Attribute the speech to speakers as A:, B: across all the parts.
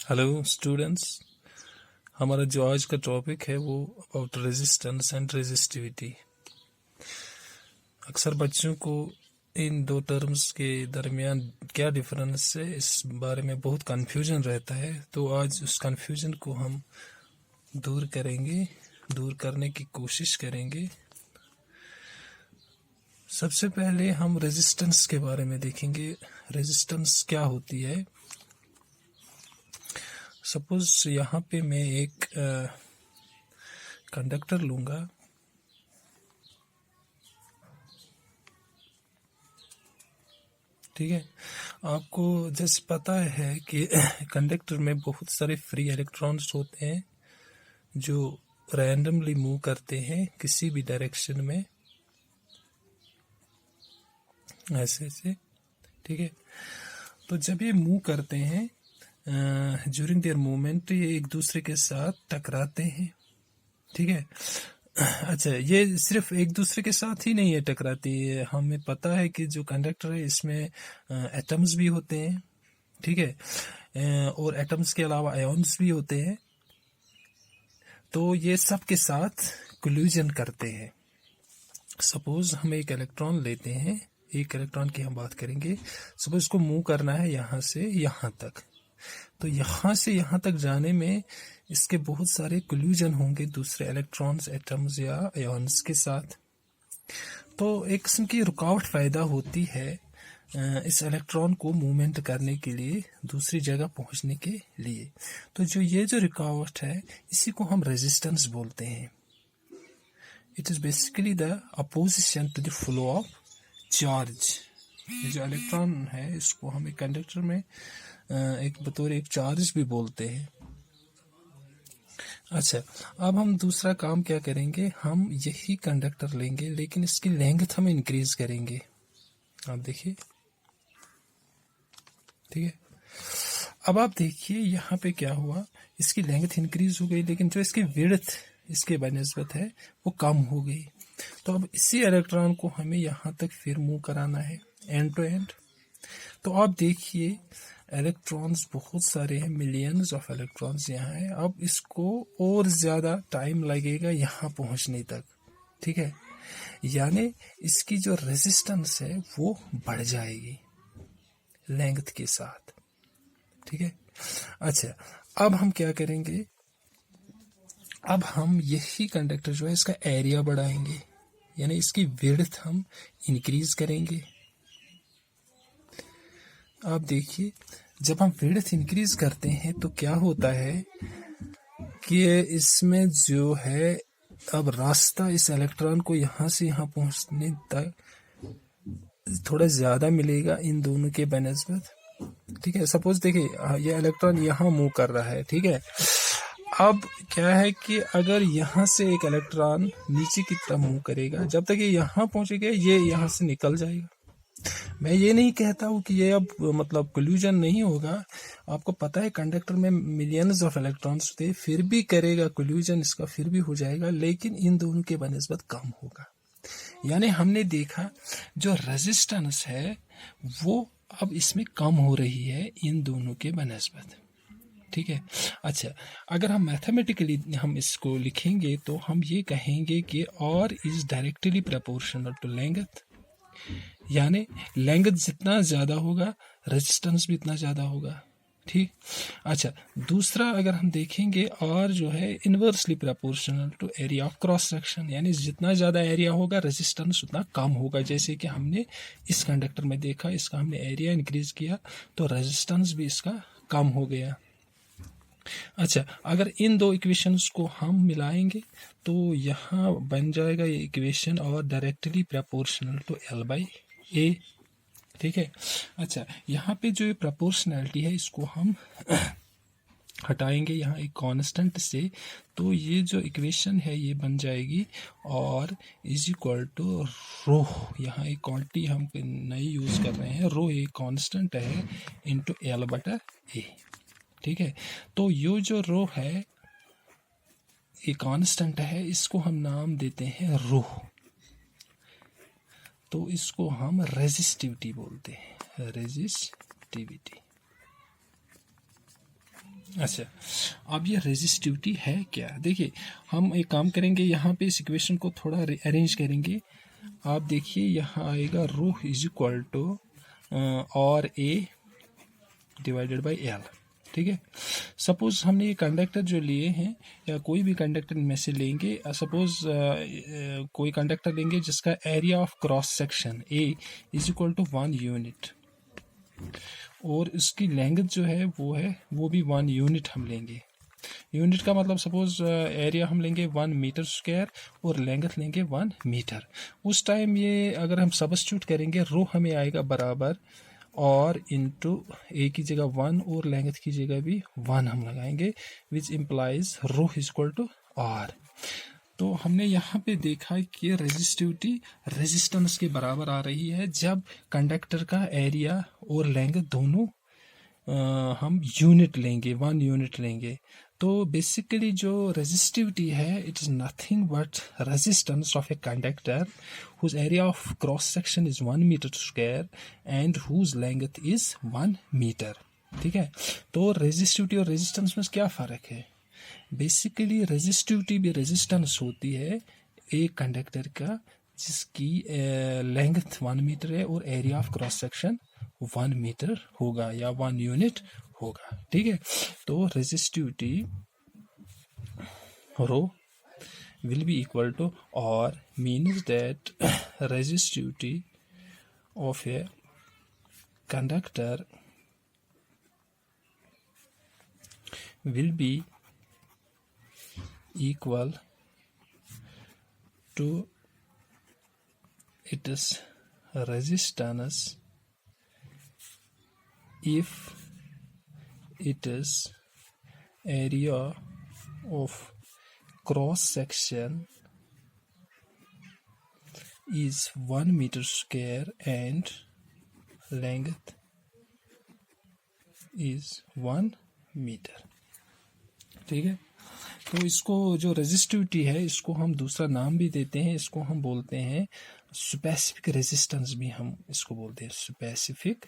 A: Hello students, हमारा जो आज का टॉपिक है वो अबाउट रेजिस्टेंस एंड रेजिस्टिविटी। अक्सर बच्चों को इन दो टर्म्स के दरमियान क्या डिफरेंस है इस बारे में बहुत कन्फ्यूजन रहता है। तो आज उस कन्फ्यूजन को हम दूर करने की कोशिश करेंगे। सबसे पहले हम रेजिस्टेंस के बारे में देखेंगे। रेजिस्टेंस क्या होती है। सपोज यहाँ पे मैं एक कंडक्टर लूँगा, ठीक है। आपको जैसे पता है कि कंडक्टर में बहुत सारे फ्री इलेक्ट्रॉन्स होते हैं जो रैंडमली मूव करते हैं किसी भी डायरेक्शन में, ऐसे ऐसे, ठीक है। तो जब ये मूव करते हैं ड्यूरिंग देयर मूवमेंट ये एक दूसरे के साथ टकराते हैं, ठीक है। अच्छा, ये सिर्फ एक दूसरे के साथ ही नहीं है टकराती है, हमें पता है कि जो कंडक्टर है इसमें एटम्स भी होते हैं, ठीक है, और एटम्स के अलावा आयन्स भी होते हैं। तो ये सब के साथ कोलिजन करते हैं। सपोज हम एक इलेक्ट्रॉन लेते हैं, एक इलेक्ट्रॉन की हम बात करेंगे। सपोज इसको मूव करना है यहाँ से यहाँ तक, तो यहाँ से यहाँ तक जाने में इसके बहुत सारे कोलिजन होंगे दूसरे इलेक्ट्रॉन्स, एटम्स या आयन्स के साथ। तो एक किस्म की रुकावट पैदा होती है इस इलेक्ट्रॉन को मूवमेंट करने के लिए, दूसरी जगह पहुंचने के लिए। तो ये जो रुकावट है इसी को हम रेजिस्टेंस बोलते हैं। It is basically the opposition to the flow of charge. ये जो इलेक्ट्रॉन है इसको हम एक कंडक्टर में एक बतौर एक चार्ज भी बोलते हैं। अच्छा, अब हम दूसरा काम क्या करेंगे, हम यही कंडक्टर लेंगे लेकिन इसकी लेंथ हम इंक्रीज करेंगे। आप देखिए, ठीक है। अब आप देखिए यहाँ पे क्या हुआ, इसकी लेंथ इंक्रीज हो गई लेकिन जो इसकी विड्थ इसके बनिस्बत है वो कम हो गई। तो अब इसी इलेक्ट्रॉन को हमें यहाँ तक फिर मूव कराना है एंड टू एंड। तो आप देखिए इलेक्ट्रॉन्स बहुत सारे हैं, मिलियंस ऑफ इलेक्ट्रॉन्स यहाँ है। अब इसको और ज़्यादा टाइम लगेगा यहाँ पहुँचने तक, ठीक है। यानी इसकी जो रेजिस्टेंस है वो बढ़ जाएगी लेंथ के साथ, ठीक है। अच्छा, अब हम क्या करेंगे, अब हम यही कंडक्टर जो है इसका एरिया बढ़ाएंगे, यानी इसकी विड्थ हम इंक्रीज करेंगे। आप देखिए जब हम विड्थ इंक्रीज करते हैं तो क्या होता है कि इसमें जो है अब रास्ता इस इलेक्ट्रॉन को यहाँ से यहाँ पहुँचने तक थोड़ा ज़्यादा मिलेगा इन दोनों के बनिस्बत, ठीक है। सपोज देखिए ये इलेक्ट्रॉन यहाँ मूव कर रहा है, ठीक है। अब क्या है कि अगर यहाँ से एक इलेक्ट्रॉन नीचे की तरफ मूव करेगा, जब तक ये यहाँ पहुँचेगा ये यहाँ से निकल जाएगा। मैं ये नहीं कहता हूँ कि ये अब मतलब कोलिजन नहीं होगा। आपको पता है कंडक्टर में मिलियंस ऑफ इलेक्ट्रॉन्स थे, फिर भी करेगा कोलिजन, इसका फिर भी हो जाएगा, लेकिन इन दोनों के बनिस्बत कम होगा। यानी हमने देखा जो रेजिस्टेंस है वो अब इसमें कम हो रही है इन दोनों के बनिस्बत, ठीक है। अच्छा, अगर हम मैथमेटिकली हम इसको लिखेंगे तो हम ये कहेंगे कि R is directly proportional to length, यानी लेंथ जितना ज़्यादा होगा रेजिस्टेंस भी इतना ज़्यादा होगा, ठीक। अच्छा, दूसरा अगर हम देखेंगे R जो है inversely proportional to area of cross section, यानी जितना ज़्यादा एरिया होगा रेजिस्टेंस उतना कम होगा। जैसे कि हमने इस कंडक्टर में देखा, इसका हमने एरिया इंक्रीज किया तो रेजिस्टेंस भी इसका कम हो गया। अच्छा, अगर इन दो इक्वेशंस को हम मिलाएंगे तो यहाँ बन जाएगा ये इक्वेशन और डायरेक्टली प्रोपोर्शनल टू L/A, ठीक है। अच्छा, यहाँ पे जो प्रोपोर्शनैलिटी है इसको हम हटाएंगे यहाँ एक कांस्टेंट से, तो ये जो इक्वेशन है ये बन जाएगी और इज इक्वल टू रो, यहाँ एक क्वांटिटी हम नई यूज़ कर रहे हैं, रो एक कांस्टेंट है इनटू L/A, ठीक है। तो ये जो रो है ये कांस्टेंट है, इसको हम नाम देते हैं रो, तो इसको हम रेजिस्टिविटी बोलते हैं, रेजिस्टिविटी। अच्छा, अब ये रेजिस्टिविटी है क्या? देखिए, हम एक काम करेंगे, यहाँ पे इस इक्वेशन को थोड़ा अरेंज करेंगे। आप देखिए, यहाँ आएगा रो इज इक्वल टू और ए डिवाइडेड बाई एल। ठीक है, सपोज हमने ये कंडक्टर जो लिए हैं, या कोई भी कंडक्टर में से लेंगे, सपोज कोई कंडक्टर लेंगे जिसका area of cross section A is equal to 1 unit, और इसकी लेंथ जो है वो भी 1 यूनिट हम लेंगे। यूनिट का मतलब सपोज एरिया हम लेंगे 1 मीटर स्क्वायर और लेंथ लेंगे 1 मीटर। उस टाइम ये अगर हम सब्स्टिट्यूट करेंगे, रो हमें आएगा बराबर और इंटू ए की जगह 1 और लेंथ की जगह भी 1 हम लगाएंगे, which implies rho is equal to R. तो हमने यहाँ पे देखा कि रेजिस्टिविटी रेजिस्टेंस के बराबर आ रही है जब कंडक्टर का एरिया और लेंथ दोनों हम यूनिट लेंगे, 1 यूनिट लेंगे। तो बेसिकली जो रेजिस्टिविटी है, it is nothing but resistance of a conductor whose area of cross section is 1 metre square and whose length is 1 metre. ठीक है, तो रेजिस्टिविटी और रेजिस्टेंस में क्या फ़र्क है? बेसिकली रेजिस्टिविटी भी रेजिस्टेंस होती है एक कंडक्टर का जिसकी लेंथ 1 मीटर है और area of cross section 1 metre होगा या 1 यूनिट होगा। ठीक है, तो resistivity rho will be equal to or means that resistivity of a conductor will be equal to its resistance if its area of cross section is 1 meter square and length is 1 metre. ठीक है, तो इसको जो resistivity है, इसको हम दूसरा नाम भी देते हैं, इसको हम बोलते हैं स्पेसिफिक रेजिस्टेंस भी हम इसको बोलते हैं, specific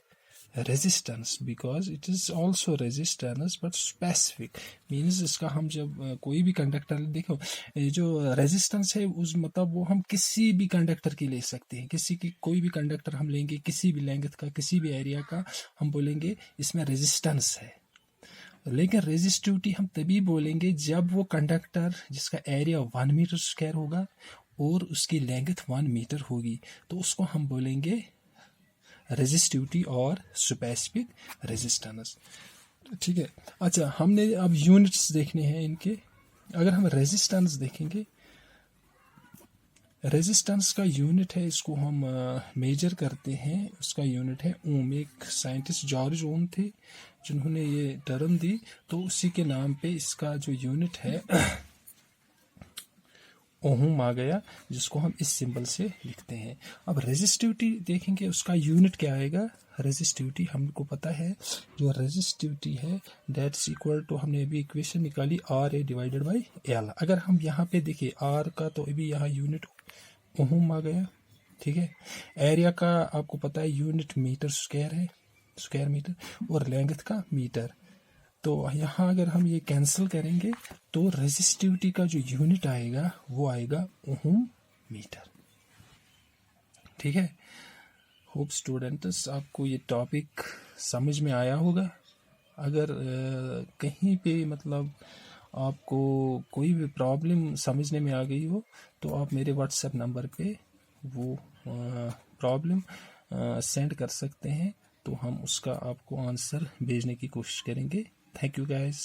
A: resistance, because it is also resistance but specific means इसका हम जब कोई भी कंडक्टर देखो, जो रेजिस्टेंस है उस मतलब वो हम किसी भी कंडक्टर की ले सकते हैं, किसी की कोई भी कंडक्टर हम लेंगे, किसी भी लेंथ का, किसी भी एरिया का, हम बोलेंगे इसमें रेजिस्टेंस है। लेकिन रेजिस्टिविटी हम तभी बोलेंगे जब वो कंडक्टर जिसका एरिया 1 मीटर स्क्वायर होगा और उसकी लेंथ 1 मीटर होगी, तो उसको हम बोलेंगे रेजिस्टिविटी और स्पेसिफिक रेजिस्टेंस। ठीक है, अच्छा, हमने अब यूनिट्स देखने हैं इनके। अगर हम रेजिस्टेंस देखेंगे, रेजिस्टेंस का यूनिट है, इसको हम मेजर करते हैं, उसका यूनिट है ओम। एक साइंटिस्ट जॉर्ज ओम थे जिन्होंने ये टर्म दी, तो उसी के नाम पे इसका जो यूनिट है ओम आ गया, जिसको हम इस सिंबल से लिखते हैं। अब रेजिस्टिविटी देखेंगे, उसका यूनिट क्या आएगा? रेजिस्टिविटी हमको पता है, जो रेजिस्टिविटी है दैट्स इक्वल टू, हमने अभी इक्वेशन निकाली, R A divided by L. अगर हम यहाँ पे देखें आर का, तो अभी यहाँ यूनिट ओम आ गया। ठीक है, एरिया का आपको पता है यूनिट मीटर स्क्वायर है, स्क्वायर मीटर, और लेंथ का मीटर। तो यहाँ अगर हम ये कैंसिल करेंगे तो रेजिस्टिविटी का जो यूनिट आएगा वो आएगा ओम मीटर। ठीक है, होप स्टूडेंट्स आपको ये टॉपिक समझ में आया होगा। अगर कहीं पे मतलब आपको कोई भी प्रॉब्लम समझने में आ गई हो, तो आप मेरे व्हाट्सएप नंबर पे वो प्रॉब्लम सेंड कर सकते हैं, तो हम उसका आपको आंसर भेजने की कोशिश करेंगे। Thank you guys.